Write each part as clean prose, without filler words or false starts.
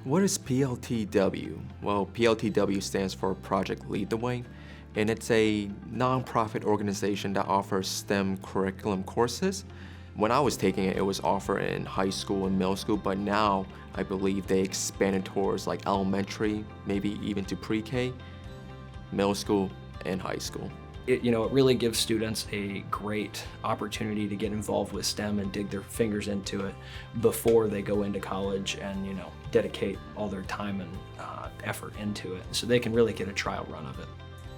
What is PLTW? Well, PLTW stands for Project Lead the Way, and it's a nonprofit organization that offers STEM curriculum courses. When I was taking it, it was offered in high school and middle school, but now I believe they expanded towards like elementary, maybe even to pre-K, middle school, and high school. It really gives students a great opportunity to get involved with STEM and dig their fingers into it before they go into college and, dedicate all their time and effort into it. So they can really get a trial run of it.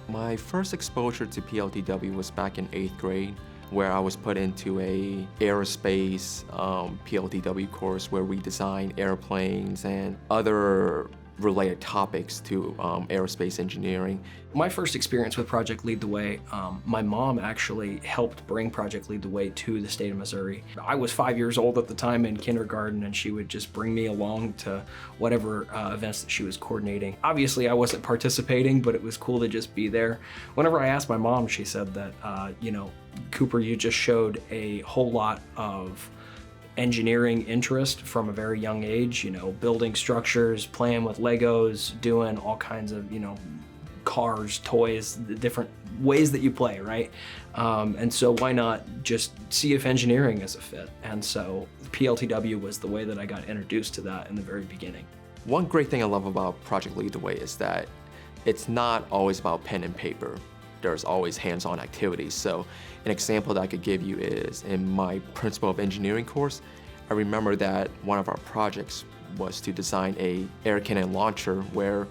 My first exposure to PLTW was back in 8th grade, where I was put into a aerospace PLTW course where we design airplanes and other related topics to aerospace engineering. My first experience with Project Lead the Way, my mom actually helped bring Project Lead the Way to the state of Missouri. I was 5 years old at the time in kindergarten, and she would just bring me along to whatever events that she was coordinating. Obviously, I wasn't participating, but it was cool to just be there. Whenever I asked my mom, she said that, Cooper, you just showed a whole lot of engineering interest from a very young age, building structures, playing with Legos, doing all kinds of, cars, toys, the different ways that you play, right? And so why not just see if engineering is a fit? And so PLTW was the way that I got introduced to that in the very beginning. One great thing I love about Project Lead the Way is that it's not always about pen and paper. There's always hands-on activities. So an example that I could give you is in my Principle of Engineering course, I remember that one of our projects was to design a air cannon launcher where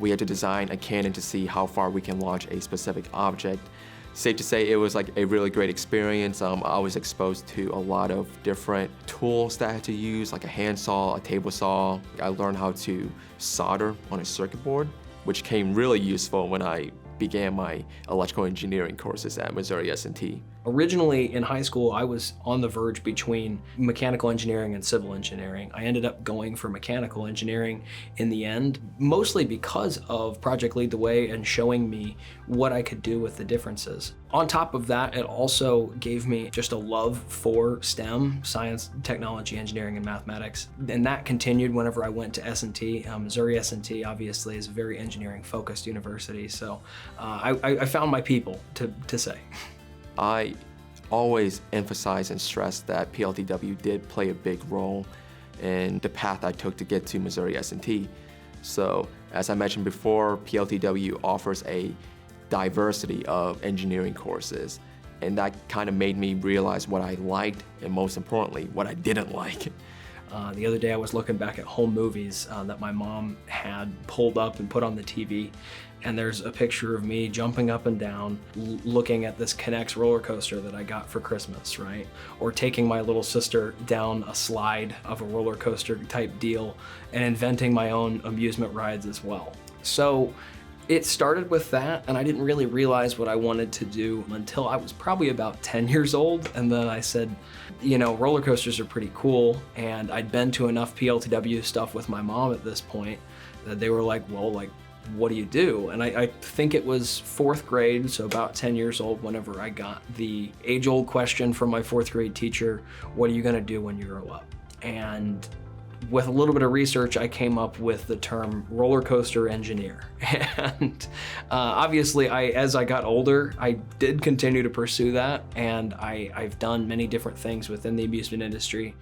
we had to design a cannon to see how far we can launch a specific object. Safe to say it was like a really great experience. I was exposed to a lot of different tools that I had to use, like a handsaw, a table saw. I learned how to solder on a circuit board, which came really useful when I began my electrical engineering courses at Missouri S&T. Originally in high school, I was on the verge between mechanical engineering and civil engineering. I ended up going for mechanical engineering in the end, mostly because of Project Lead the Way and showing me what I could do with the differences. On top of that, it also gave me just a love for STEM, science, technology, engineering, and mathematics. And that continued whenever I went to S&T. Missouri S&T obviously is a very engineering-focused university, so I found my people, to say. I always emphasize and stress that PLTW did play a big role in the path I took to get to Missouri S&T. So, as I mentioned before, PLTW offers a diversity of engineering courses, and that kind of made me realize what I liked and, most importantly, what I didn't like. The other day I was looking back at home movies that my mom had pulled up and put on the TV, and there's a picture of me jumping up and down looking at this Connects roller coaster that I got for Christmas, right? Or taking my little sister down a slide of a roller coaster type deal and inventing my own amusement rides as well. So it started with that, and I didn't really realize what I wanted to do until I was probably about 10 years old, and then I said, roller coasters are pretty cool, and I'd been to enough PLTW stuff with my mom at this point that they were like, well, what do you do? And I think it was 4th grade, so about 10 years old, whenever I got the age-old question from my 4th grade teacher, what are you gonna do when you grow up? And with a little bit of research, I came up with the term roller coaster engineer. And obviously, as I got older, I did continue to pursue that, and I've done many different things within the amusement industry.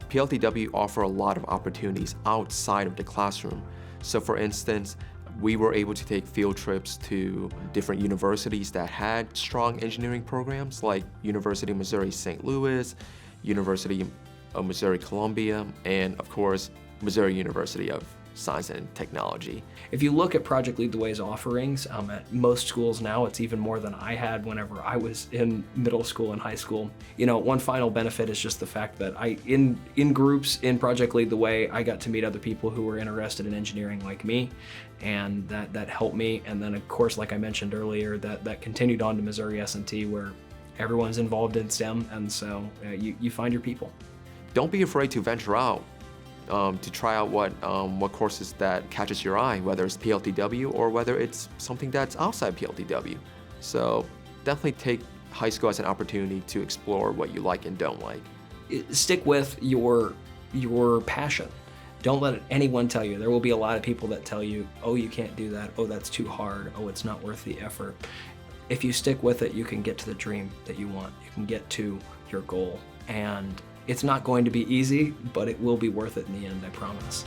PLTW offer a lot of opportunities outside of the classroom. So for instance, we were able to take field trips to different universities that had strong engineering programs, like University of Missouri St. Louis, University of Missouri Columbia, and of course, Missouri University of Science and Technology. If you look at Project Lead the Way's offerings, at most schools now, it's even more than I had whenever I was in middle school and high school. One final benefit is just the fact that in groups in Project Lead the Way, I got to meet other people who were interested in engineering like me, and that helped me. And then of course, like I mentioned earlier, that continued on to Missouri S&T, where everyone's involved in STEM, and so you find your people. Don't be afraid to venture out, to try out what courses that catches your eye, whether it's PLTW or whether it's something that's outside PLTW. So definitely take high school as an opportunity to explore what you like and don't like. Stick with your passion. Don't let anyone tell you. There will be a lot of people that tell you, oh, you can't do that. Oh, that's too hard. Oh, it's not worth the effort. If you stick with it, you can get to the dream that you want. You can get to your goal. And it's not going to be easy, but it will be worth it in the end, I promise.